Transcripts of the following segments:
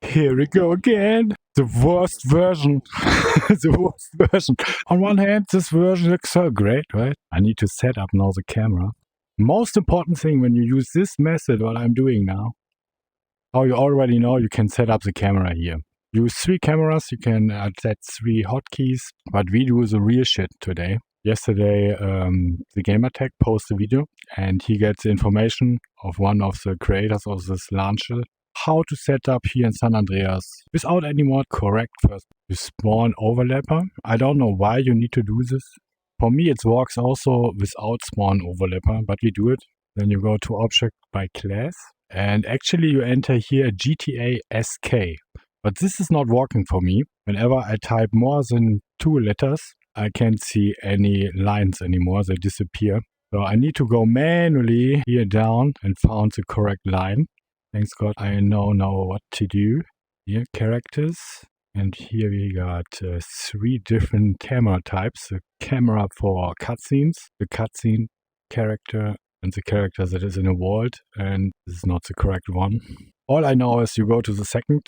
Here we go again. The worst version. The worst version. On one hand, this version looks so great, right? I need to set up now the camera. Most important thing when you use this method, what I'm doing now, how you already know, you can set up the camera here. Use 3 cameras, you can set 3 hotkeys, but we do the real shit today. Yesterday, the Gamertech posted a video and he gets the information of one of the creators of this launcher how to set up here in San Andreas without any more correct first with spawn overlapper. I don't know why you need to do this. For me, it works also without spawn overlapper, but we do it. Then you go to object by class and actually you enter here GTA SK. But this is not working for me. Whenever I type more than 2 letters, I can't see any lines anymore. They disappear. So I need to go manually here down and found the correct line. Thanks God, I know now what to do. Here, characters. And here we got 3 different camera types. The camera for cutscenes, the cutscene character, and the character that is in a vault. And this is not the correct one. All I know is you go to the second.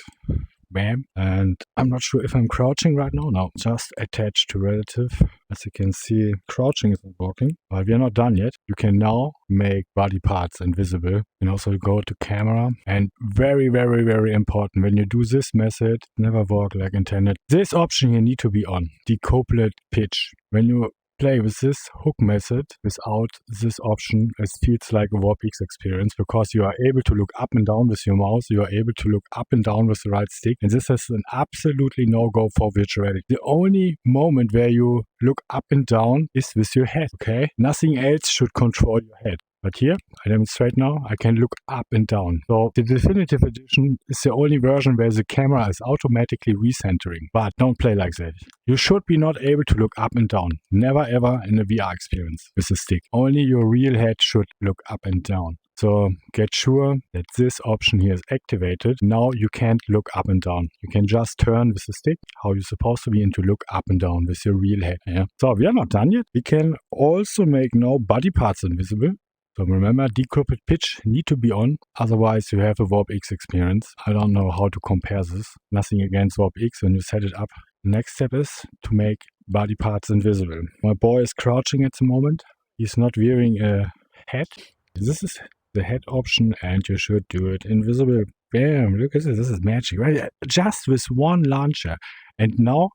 Bam. And I'm not sure if I'm crouching right now. No, just attached to relative. As you can see, crouching isn't working. But we are not done yet. You can now make body parts invisible. You can also go to camera. And very, very, very important, when you do this method, never work like intended. This option here need to be on. Decoupled pitch. When you play with this hook method without this option, it feels like a WarpX experience because you are able to look up and down with your mouse, you are able to look up and down with the right stick, and this is an absolutely no-go for virtual reality. The only moment where you look up and down is with your head, okay? Nothing else should control your head. But here, I demonstrate now, I can look up and down. So the definitive edition is the only version where the camera is automatically recentering. But don't play like that. You should be not able to look up and down. Never ever in a VR experience with the stick. Only your real head should look up and down. So get sure that this option here is activated. Now you can't look up and down. You can just turn with the stick how you're supposed to be and to look up and down with your real head. Yeah? So we are not done yet. We can also make now body parts invisible. So remember, decoupled pitch need to be on, otherwise you have a WarpX experience. I don't know how to compare this. Nothing against WarpX when you set it up. Next step is to make body parts invisible. My boy is crouching at the moment. He's not wearing a hat. This is the head option and you should do it invisible. Bam, look at this. This is magic, right? Just with one launcher. And now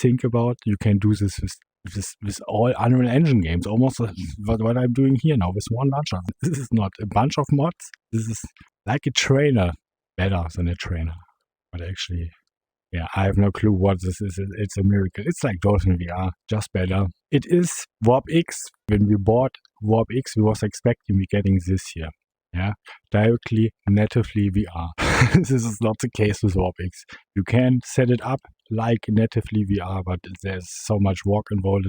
think about you can do this with all Unreal Engine games, almost what I'm doing here now with one launcher. This is not a bunch of mods. This is like a trainer, better than a trainer. But actually, yeah, I have no clue what this is. It's a miracle. It's like Dolphin VR, just better. It is WarpX. When we bought WarpX, we was expecting we getting this here. Yeah, directly, natively VR. This is not the case with WarpX. You can set it up like natively VR, but there's so much work involved.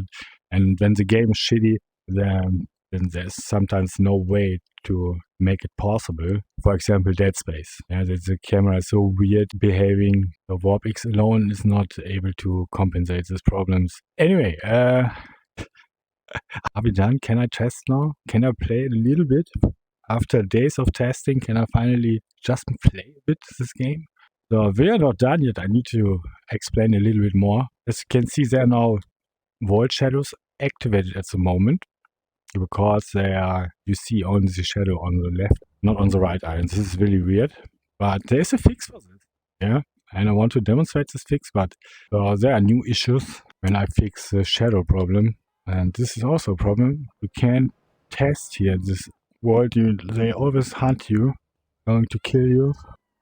And when the game is shitty, then there's sometimes no way to make it possible. For example, Dead Space. Yeah, the camera is so weird behaving. The WarpX alone is not able to compensate these problems. Anyway, are we done? Can I test now? Can I play a little bit? After days of testing, can I finally just play a bit this game? So we are not done yet. I need to explain a little bit more. As you can see, there are now vault shadows activated at the moment because they are, you see only the shadow on the left, not on the right eye. And this is really weird, but there's a fix for this. Yeah, and I want to demonstrate this fix, but there are new issues when I fix the shadow problem. And this is also a problem. You can't test here this world. They always hunt you, going to kill you.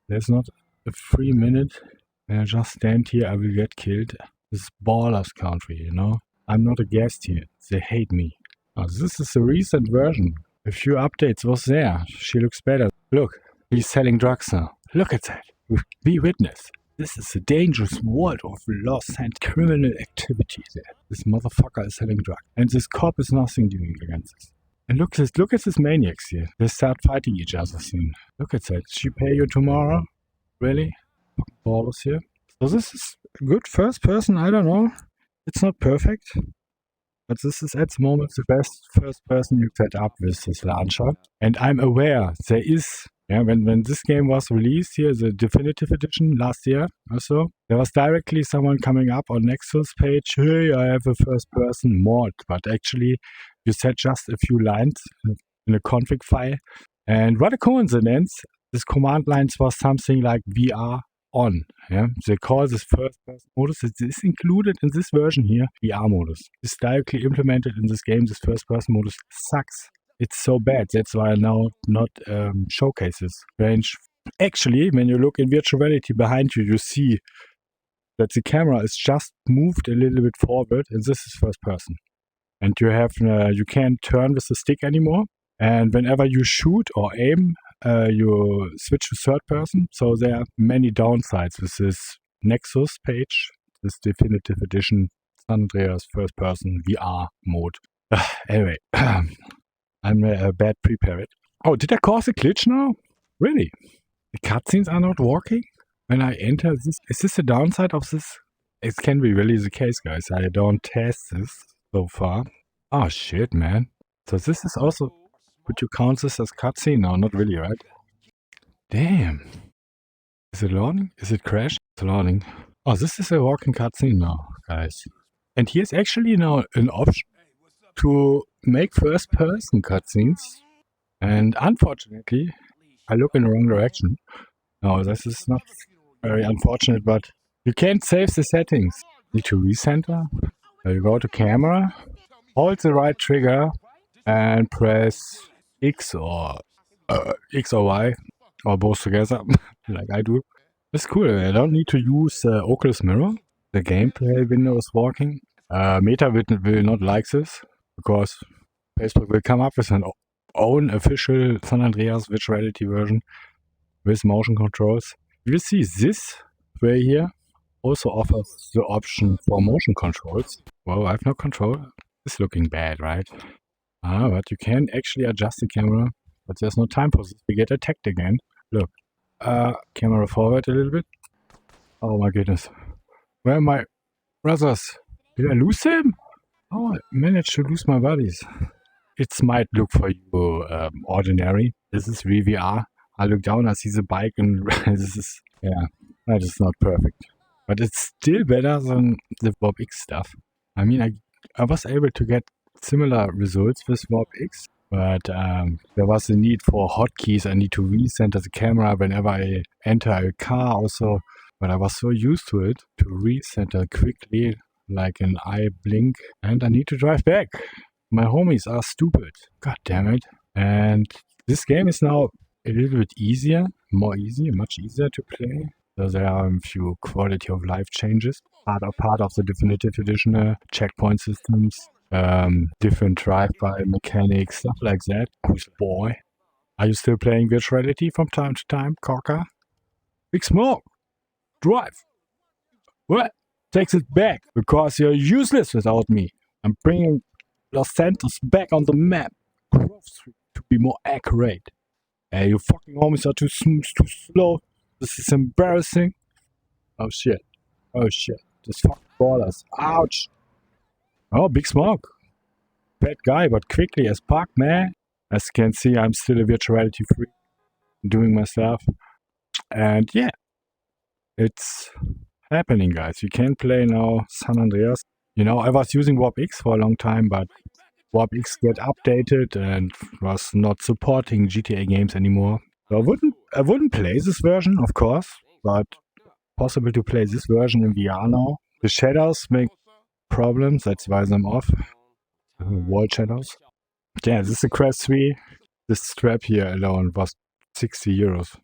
There's not a free minute. When I just stand here, I will get killed. This is ballers country, you know. I'm not a guest here. They hate me. Now, this is a recent version. A few updates was there. She looks better. Look, he's selling drugs now. Look at that. Be witness. This is a dangerous world of loss and criminal activity there. This motherfucker is selling drugs. And this cop is nothing doing against this. And look at these maniacs here. They start fighting each other soon. Look at that. She pay you tomorrow? Really? Ballers here. So this is a good first person. I don't know. It's not perfect. But this is at the moment the best first person you set up with this launcher. And I'm aware there is Yeah, when this game was released here, the definitive edition last year or so, there was directly someone coming up on Nexus page, hey, I have a first-person mod, but actually you said just a few lines in a config file. And what a coincidence, this command lines was something like VR on. Yeah, they call this first-person modus. It is included in this version here, VR modus. It's directly implemented in this game. This first-person modus sucks. It's so bad. That's why I now not showcases range. Actually, when you look in virtual reality behind you, you see that the camera is just moved a little bit forward, and this is first person. And you have you can't turn with the stick anymore. And whenever you shoot or aim, you switch to third person. So there are many downsides with this Nexus page, this definitive edition San Andreas first person VR mode. Anyway. I'm bad prepared. Oh, did I cause a glitch now? Really? The cutscenes are not working? When I enter this, is this the downside of this? It can be really the case, guys. I don't test this so far. Oh shit, man. So this is also, would you count this as cutscene? No, not really, right? Damn. Is it loading? Is it crashed? It's loading. Oh, this is a working cutscene now, guys. And here's actually now an option to make first-person cutscenes. And unfortunately, I look in the wrong direction. No, this is not very unfortunate, but you can't save the settings. Need to recenter. You go to camera, hold the right trigger, and press X or Y, or both together, like I do. It's cool. I don't need to use Oculus Mirror. The gameplay window is working. Meta will not like this, because Facebook will come up with an own official San Andreas virtual reality version with motion controls. You will see this way here also offers the option for motion controls. Well, I have no control. It's looking bad, right? But you can actually adjust the camera, but there's no time for this. We get attacked again. Look. Camera forward a little bit. Oh my goodness. Where are my brothers? Did I lose them? Oh, I managed to lose my buddies. It might look for you ordinary. This is UEVR. I look down, I see the bike, and this is, yeah, that is not perfect. But it's still better than the Warp X stuff. I mean, I was able to get similar results with Warp X, but there was a need for hotkeys. I need to recenter the camera whenever I enter a car also, but I was so used to it to recenter quickly, like an eye blink, and I need to drive back. My homies are stupid. God damn it. And this game is now a little bit easier, much easier to play. So there are a few quality of life changes. Part of the definitive edition, checkpoint systems, different drive-by mechanics, stuff like that. Who's the boy? Are you still playing virtual reality from time to time, Cocker? Big Smoke! Drive! What? Takes it back, because you're useless without me. I'm bringing Los Santos back on the map. Grove Street, to be more accurate. Hey, you fucking homies are too smooth, too slow. This is embarrassing. Oh shit. Oh shit. This fucking ballers. Ouch. Oh, Big Smoke. Bad guy, but quickly as fuck, man. As you can see, I'm still a virtual reality freak. Doing my stuff. And yeah. It's happening, guys. You can play now San Andreas. You know, I was using Warp X for a long time, but Warp X get updated and was not supporting GTA games anymore. So I wouldn't play this version, of course, but possible to play this version in VR now. The shadows make problems, that's why I'm off. Wall shadows. Yeah, this is a Quest 3. This strap here alone was 60 euros.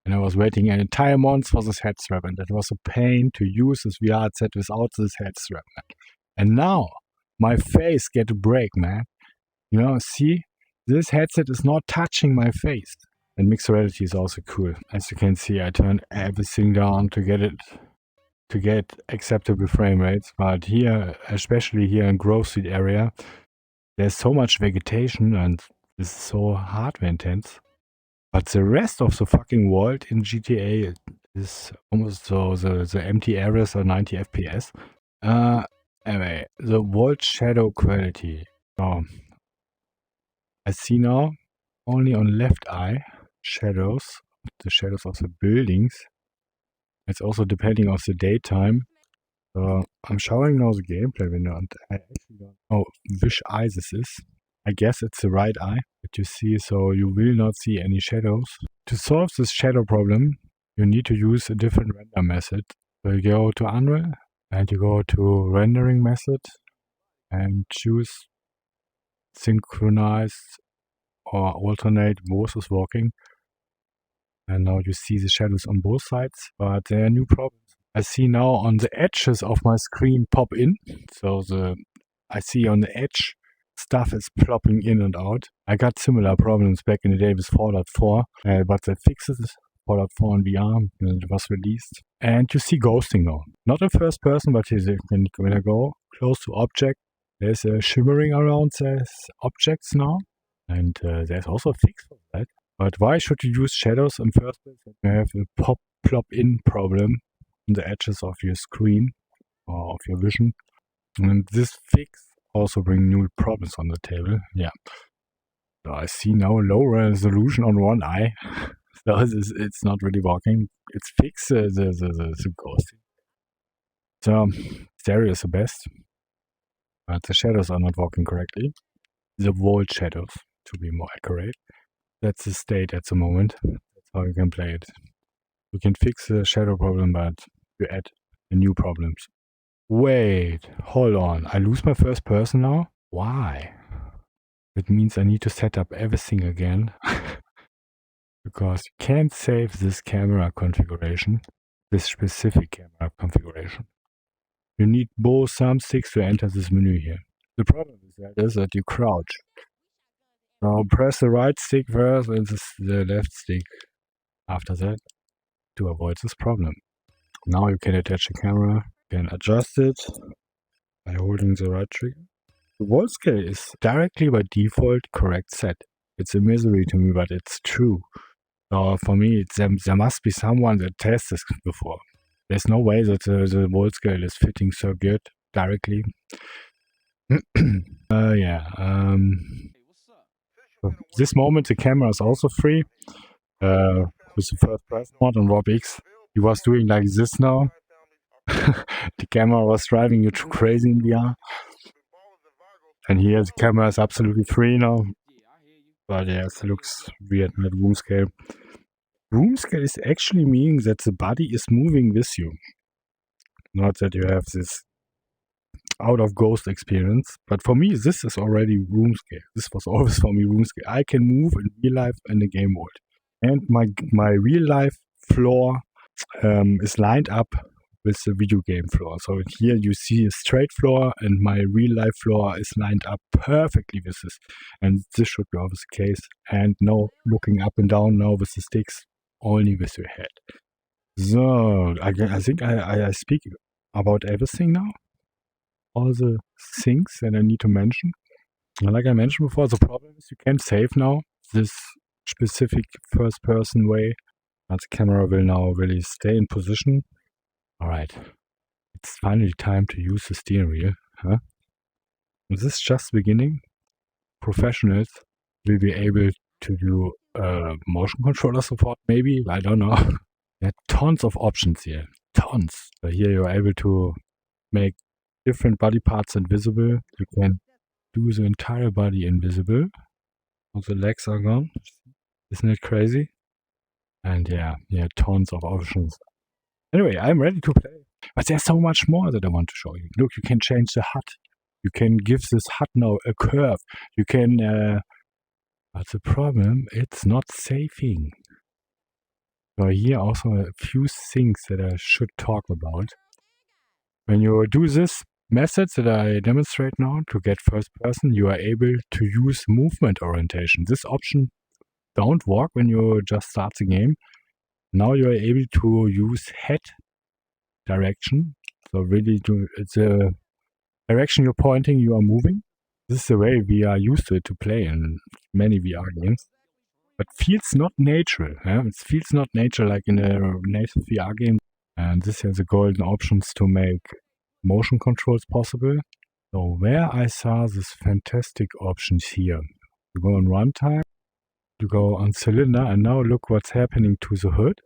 And I was waiting an entire month for this head strap, and it was a pain to use this VR headset without this head strap, man. And now, my face get a break, man. You know, see? This headset is not touching my face. And mixed reality is also cool. As you can see, I turned everything down to get acceptable frame rates. But here, especially here in Grove Street area, there's so much vegetation and it's so hardware intense. But the rest of the fucking world in GTA is almost so the empty areas are 90 FPS. Anyway, the world shadow quality. Oh, I see now only on left eye. shadows, the shadows of the buildings. It's also depending on the daytime. I'm showing now the gameplay window, and I actually don't know which eye this is. I guess it's the right eye that you see, so you will not see any shadows. To solve this shadow problem, you need to use a different render method. So you go to Unreal, and you go to rendering method, and choose synchronize or alternate versus walking. And now you see the shadows on both sides, but there are new problems. I see now on the edges of my screen pop in. So I see on the edge stuff is plopping in and out. I got similar problems back in the day with Fallout 4, but they fixed it. Fallout 4 in VR when it was released. And you see ghosting now. Not in first person, but when I go close to object, there's a shimmering around these objects now. And there's also a fix for that. But why should you use shadows in first place when you have a plop-in problem on the edges of your screen or of your vision? And this fix also brings new problems on the table. Yeah. So I see now low resolution on one eye. So it's not really working. It's fixed the ghosting. So stereo is the best. But the shadows are not working correctly. The wall shadows, to be more accurate. That's the state at the moment. That's how you can play it. You can fix the shadow problem, but you add new problems. Wait, hold on. I lose my first person now? Why? That means I need to set up everything again. Because you can't save this camera configuration, this specific camera configuration. You need both thumbsticks to enter this menu here. The problem is that you crouch. Now press the right stick first and the left stick after that to avoid this problem. Now you can attach the camera, you can adjust it by holding the right trigger. The wall scale is directly by default correct set. It's a misery to me, but it's true. So for me, there must be someone that tests this before. There's no way that the wall scale is fitting so good directly. This moment the camera is also free. With the first person mod on Rob X, he was doing like this now. The camera was driving you crazy in VR. And here the camera is absolutely free now. But yes, it looks weird with room scale. Room scale is actually meaning that the body is moving with you. Not that you have this out of ghost experience. But for me, this is already room scale. This was always for me room scale. I can move in real life and the game world. And my real life floor is lined up with the video game floor. So here you see a straight floor and my real life floor is lined up perfectly with this. And this should be always the case. And no looking up and down now with the sticks, only with your head. So I think I speak about everything now. All the things that I need to mention. And like I mentioned before, the problem is you can't save now this specific first person way. And the camera will now really stay in position. Alright, it's finally time to use the steering wheel. Huh? This is just the beginning. Professionals will be able to do motion controller support, maybe. I don't know. There are tons of options here. Tons. So here you're able to make different body parts invisible. You can do the entire body invisible. All the legs are gone. Isn't it crazy? And yeah, tons of options. Anyway, I'm ready to play. But there's so much more that I want to show you. Look, you can change the HUD. You can give this HUD now a curve. You can... but the problem, it's not saving. So here also a few things that I should talk about. When you do this method that I demonstrate now to get first person, you are able to use movement orientation. This option don't work when you just start the game. Now you are able to use head direction. So really it's a direction you're pointing, you are moving. This is the way we are used to it to play in many VR games. But feels not natural. It feels not natural like in a native VR game. And this has the golden options to make motion controls possible. So where I saw this fantastic options here. You go on runtime. You go on cylinder, and now look what's happening to the hood.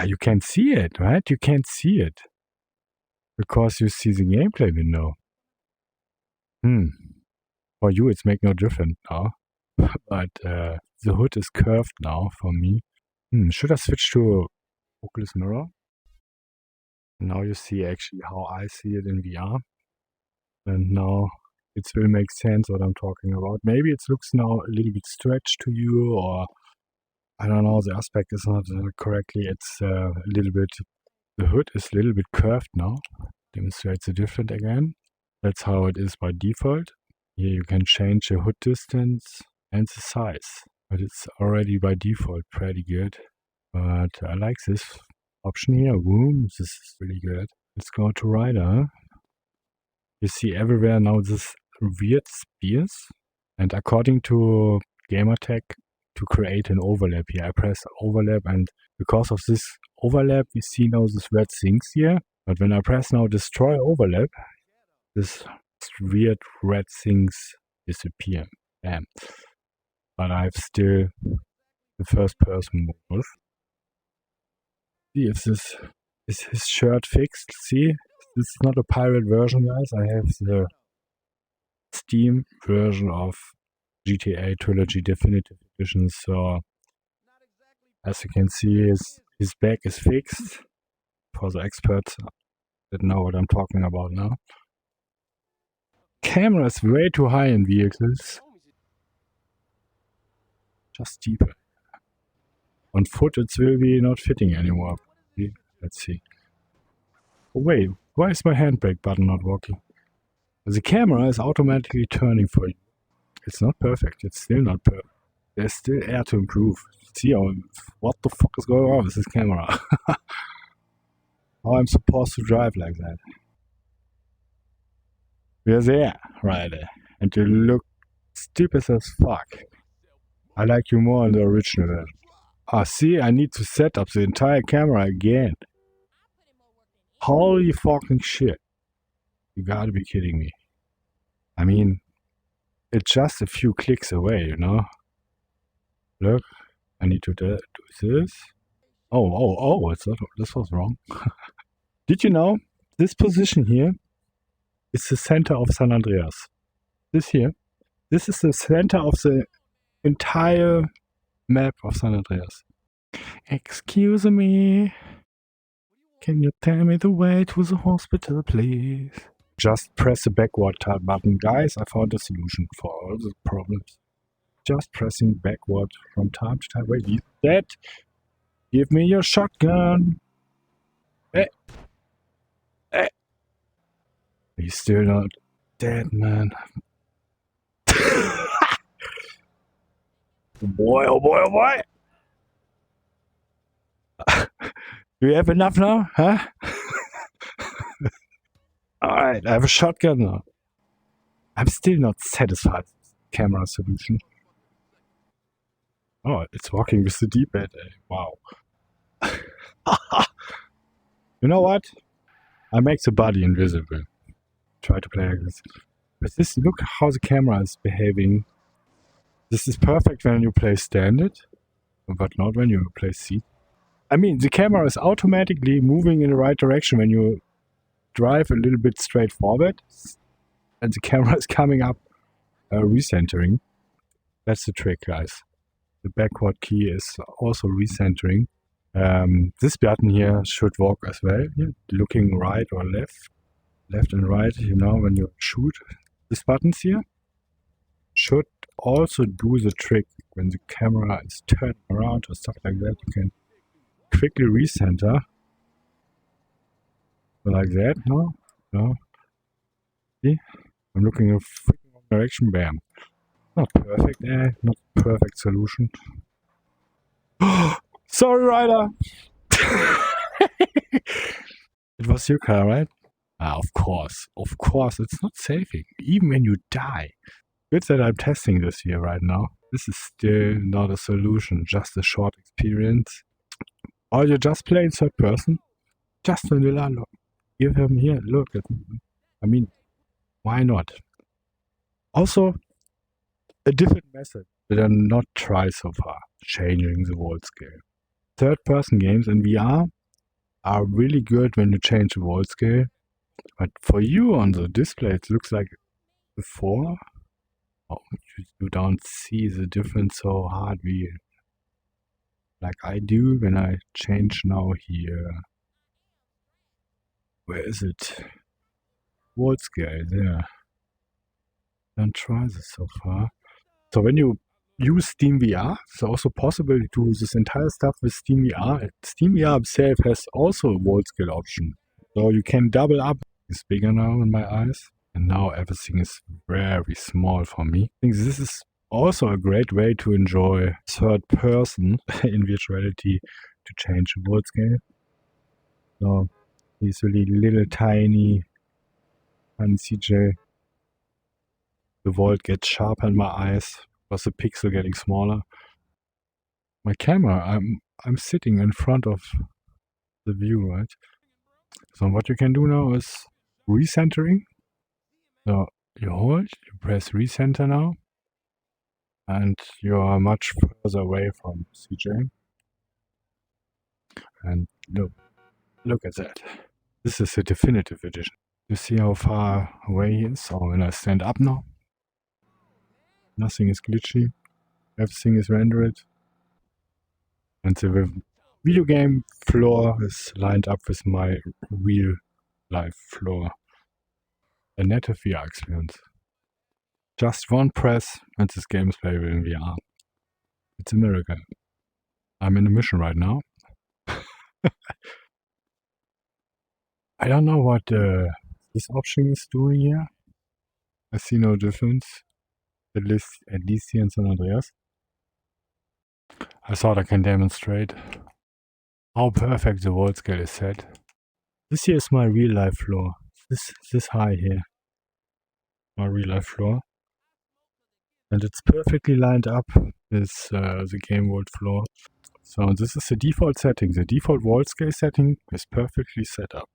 You can't see it, right? You can't see it because you see the gameplay window. For you, it's make no difference now. But the hood is curved now for me. Should I switch to Oculus Mirror? Now you see actually how I see it in VR. And now it will make sense what I'm talking about. Maybe it looks now a little bit stretched to you, or I don't know, the aspect is not correctly. It's a little bit, the hood is a little bit curved now. Demonstrates the difference again. That's how it is by default. Here you can change the hood distance and the size, but it's already by default pretty good. But I like this option here. Boom, this is really good. Let's go to Rider. You see everywhere now this weird spears, and according to Gamertag, to create an overlap here, I press overlap, and because of this overlap, we see now this red things here. But when I press now destroy overlap, this weird red things disappear. Bam. But I have still the first person mode. See if this is his shirt fixed. See, this is not a pirate version, guys. I have the Steam version of GTA Trilogy Definitive Edition. So as you can see, his back is fixed. For the experts that know what I'm talking about now. Camera is way too high in vehicles. Just deeper. On foot it will be not fitting anymore. Let's see. Oh wait, why is my handbrake button not working? The camera is automatically turning for you. It's not perfect. It's still not perfect. There's still air to improve. See what the fuck is going on with this camera? How I'm supposed to drive like that? We're there, Ryder. And you look stupid as fuck. I like you more in the original version. See, I need to set up the entire camera again. Holy fucking shit. You gotta be kidding me. I mean, it's just a few clicks away, you know? Look, I need to do this. Oh, this was wrong. Did you know, this position here is the center of San Andreas. This here, this is the center of the entire map of San Andreas. Excuse me. Can you tell me the way to the hospital, please? Just press the backward button. Guys, I found a solution for all the problems. Just pressing backward from time to time. Wait, he's dead. Give me your shotgun. Hey. He's still not dead, man. Boy, oh boy, oh boy. Do you have enough now, huh? Alright, I have a shotgun now. I'm still not satisfied with the camera solution. Oh, it's working with the D-pad. Wow. You know what? I make the body invisible. Try to play like this. But this, look how the camera is behaving. This is perfect when you play standard, but not when you play seat. I mean, the camera is automatically moving in the right direction when you drive a little bit straight forward, and the camera is coming up recentering. That's the trick, guys. The backward key is also recentering. This button here should work as well. Here, looking right or left and right, you know, when you shoot. These buttons here should also do the trick when the camera is turning around or stuff like that. You can quickly recenter. Like that, no. See? I'm looking in a freaking wrong direction, bam. Not perfect, not perfect solution. Sorry, Ryder! It was your car, right? Of course, it's not saving, even when you die. Good that I'm testing this here right now. This is still not a solution, just a short experience. Or you just play in third person, just vanilla. Look, give him here, look. I mean, why not? Also, a different method Did I not try so far changing the world scale. Third-person games in VR are really good when you change the world scale, but for you on the display it looks like before. Oh, you don't see the difference so hard like I do when I change now here. Where is it? World scale, there. Don't try this so far. So when you use Steam VR, it's also possible to do this entire stuff with Steam VR. Steam VR itself has also a world scale option. So you can double up. It's bigger now in my eyes. And now everything is very small for me. I think this is also a great way to enjoy third person in virtual reality to change the world scale. So these really little tiny CJ. The world gets sharper in my eyes because the pixel getting smaller. My camera, I'm sitting in front of the view, right? So what you can do now is recentering. So you hold, you press recenter now, and you are much further away from CJ. And look at that. This is a definitive edition. You see how far away he is? So when I stand up now, nothing is glitchy, everything is rendered, and the video game floor is lined up with my real life floor. A native VR experience. Just one press and this game is playable in VR. It's a miracle. I'm in a mission right now. I don't know what this option is doing here. I see no difference. At least here in San Andreas. I thought I can demonstrate how perfect the world scale is set. This here is my real life floor. This high here. My real life floor. And it's perfectly lined up with the game world floor. So this is the default setting. The default world scale setting is perfectly set up.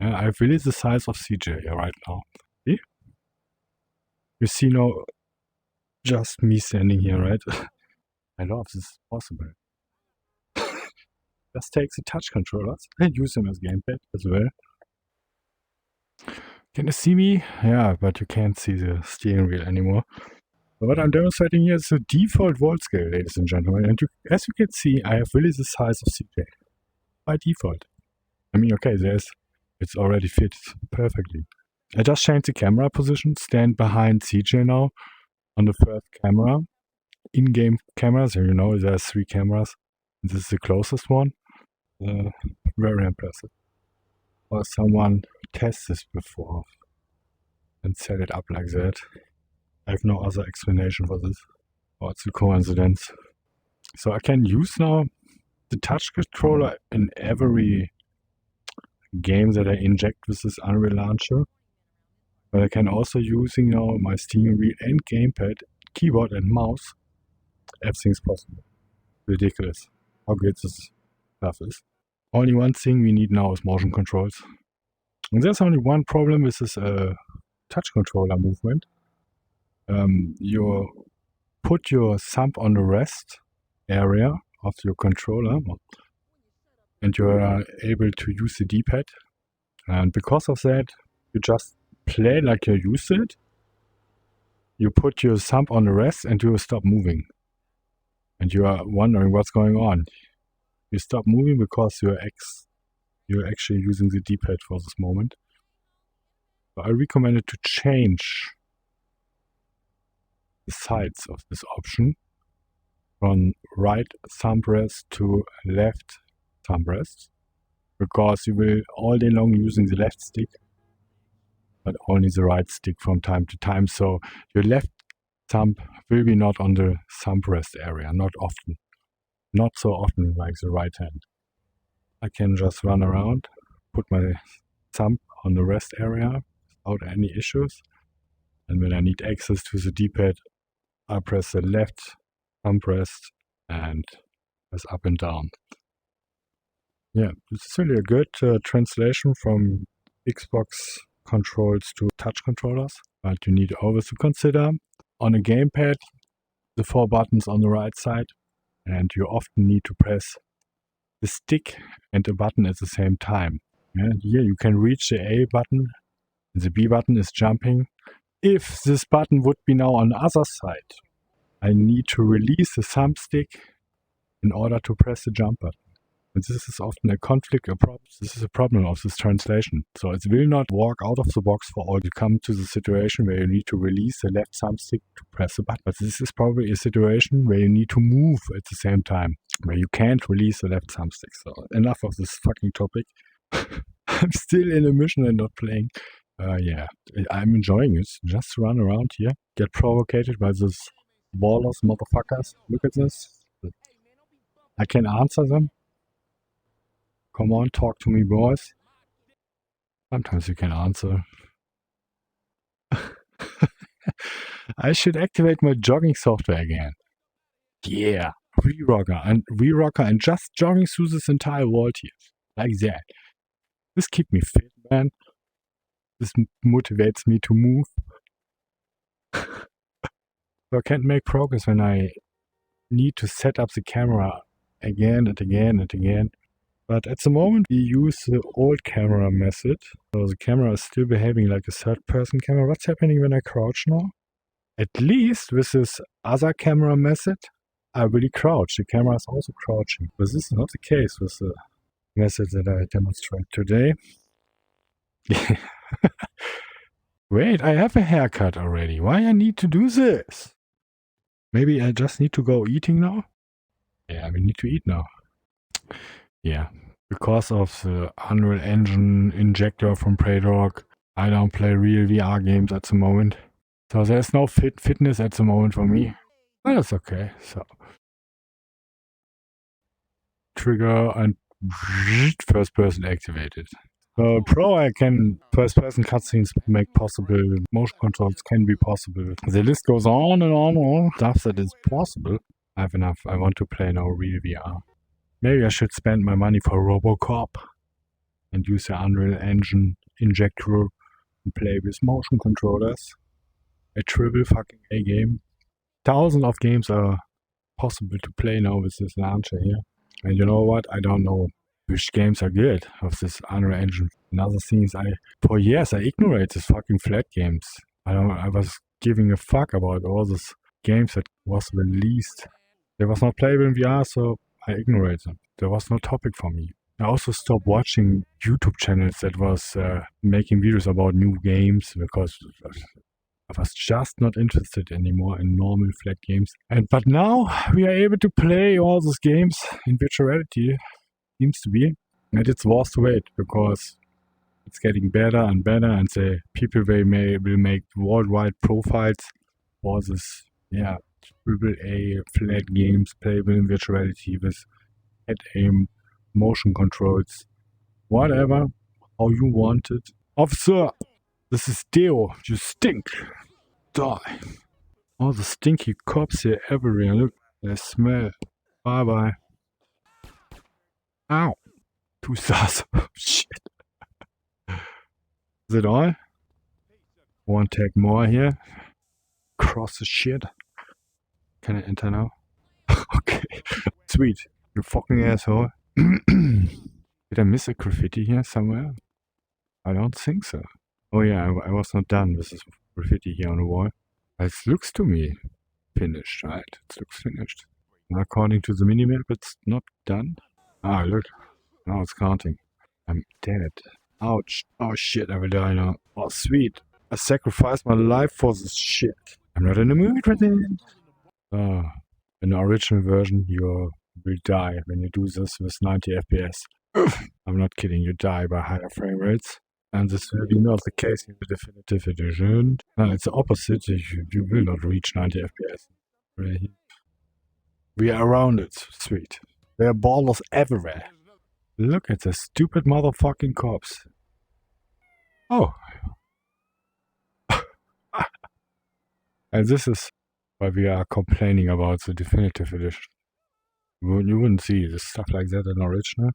I have really the size of CJ here right now. See? You see now just me standing here, right? I love this is possible. Just take the touch controllers and use them as gamepad as well. Can you see me? Yeah, but you can't see the steering wheel anymore. So what I'm demonstrating here is the default world scale, ladies and gentlemen. And as you can see, I have really the size of CJ by default. I mean, okay, it's already fits perfectly. I just changed the camera position, stand behind CJ now on the first camera. In-game cameras, and you know there's 3 cameras. This is the closest one. Very impressive. Or someone test this before and set it up like that. I have no other explanation for this. Or it's a coincidence. So I can use now the touch controller in every game that I inject with this Unreal Launcher. But I can also using now my steering wheel and gamepad, keyboard and mouse. Everything's possible. Ridiculous how good this stuff is. Only one thing we need now is motion controls. And there's only one problem with this touch controller movement. You put your thumb on the rest area of your controller and you are able to use the D-pad. And because of that, you just play like you used it. You put your thumb on the rest and you stop moving. And you are wondering what's going on. You stop moving because you're actually using the D-pad for this moment. So I recommend it to change the sides of this option from right thumb rest to left thumb rest, because you will all day long using the left stick, but only the right stick from time to time. So your left thumb will be not on the thumb rest area, not often. Not so often like the right hand. I can just run around, put my thumb on the rest area without any issues. And when I need access to the D-pad, I press the left thumb rest and press up and down. Yeah, this is really a good translation from Xbox controls to touch controllers. But you need always to consider on a gamepad, the 4 buttons on the right side, and you often need to press the stick and the button at the same time. And here you can reach the A button, and the B button is jumping. If this button would be now on the other side, I need to release the thumbstick in order to press the jump button. And this is often a conflict, a problem. This is a problem of this translation. So it will not work out of the box for all. You come to the situation where you need to release the left thumbstick to press the button. But this is probably a situation where you need to move at the same time, where you can't release the left thumbstick. So enough of this fucking topic. I'm still in a mission and not playing. Yeah, I'm enjoying it. Just run around here, get provocated by those ballers, motherfuckers. Look at this. I can answer them. Come on, talk to me, boys. Sometimes you can answer. I should activate my jogging software again. Yeah, re-rocker and just jogging through this entire world here. Like that. This keeps me fit, man. This motivates me to move. So I can't make progress when I need to set up the camera again and again and again. But at the moment we use the old camera method. So the camera is still behaving like a third-person camera. What's happening when I crouch now? At least with this other camera method, I really crouch. The camera is also crouching. But this is not the case with the method that I demonstrate today. Wait, I have a haircut already. Why I need to do this? Maybe I just need to go eating now? Yeah, we need to eat now. Yeah, because of the Unreal Engine injector from Praydog, I don't play real VR games at the moment. So there's no fitness at the moment for me. But that's okay. So trigger and first person activated. Pro, I can first person cutscenes make possible, motion controls can be possible. The list goes on and on and on, stuff that is possible. I have enough. I want to play now real VR. Maybe I should spend my money for Robocop and use the Unreal Engine injector and play with motion controllers. A triple fucking A game. Thousands of games are possible to play now with this launcher here. And you know what? I don't know which games are good of this Unreal Engine. Another thing is for years I ignored these fucking flat games. I was giving a fuck about all these games that was released. They was not playable in VR, so I ignored them. There was no topic for me. I also stopped watching YouTube channels that was making videos about new games because I was just not interested anymore in normal flat games. But now we are able to play all those games in virtual reality. Seems to be. And it's worth to wait because it's getting better and better, and the people will make worldwide profiles for this, yeah, AAA flat games playable in virtual reality with head aim, motion controls, whatever, how you want it. Officer, this is Deo, you stink. Die. All the stinky cops here everywhere, look, they smell. Bye bye. Ow. 2 stars. Shit. Is it all? One tag more here. Cross the shit. Can I enter now? Okay. Sweet. You fucking asshole. Did I miss a graffiti here somewhere? I don't think so. Oh yeah, I was not done with this graffiti here on the wall. It looks to me finished, right? It looks finished. And according to the minimap, it's not done. Ah, look. Now it's counting. I'm dead. Ouch. Oh shit, I will die now. Oh sweet. I sacrificed my life for this shit. I'm not in the mood for it. In the original version, you will die when you do this with 90 FPS. I'm not kidding, you die by higher frame rates. And this will be not the case in the definitive edition. It's the opposite, you will not reach 90 FPS. We are around it, sweet. There are ballers everywhere. Look at the stupid motherfucking cops. Oh. And this is why we are complaining about the definitive edition. You wouldn't see this stuff like that in original.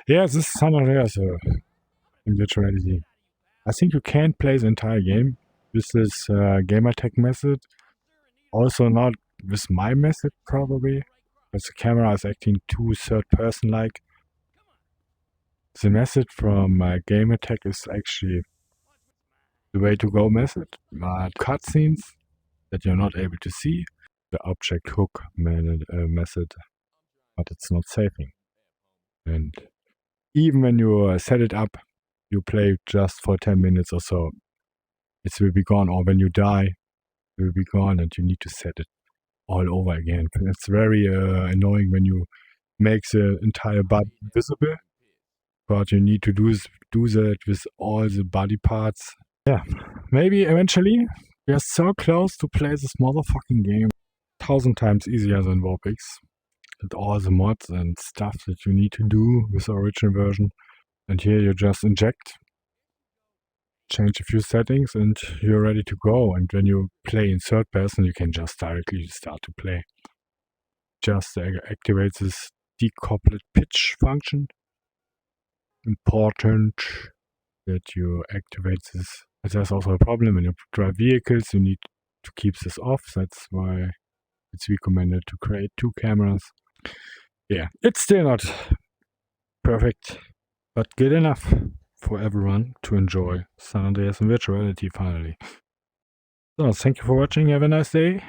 Yeah, this is San Andreas in virtual reality. I think you can't play the entire game with this gamertag method. Also not with my method probably, because the camera is acting too third person like. The method from Game Attack is actually the way to go method, but cutscenes that you're not able to see, the object hook method, but it's not saving. And even when you set it up, you play just for 10 minutes or so, it will be gone. Or when you die, it will be gone and you need to set it all over again. It's very annoying when you make the entire body visible, but you need to do that with all the body parts. Yeah, maybe eventually we are so close to play this motherfucking game 1,000 times easier than Warpix. And all the mods and stuff that you need to do with the original version. And here you just inject, change a few settings, and you're ready to go. And when you play in third person, you can just directly start to play. Just activate this decoupled pitch function. Important that you activate this. But there's also a problem when you drive vehicles, you need to keep this off. That's why it's recommended to create 2 cameras. Yeah, it's still not perfect, but good enough for everyone to enjoy San Andreas in virtual reality finally. So, thank you for watching. Have a nice day.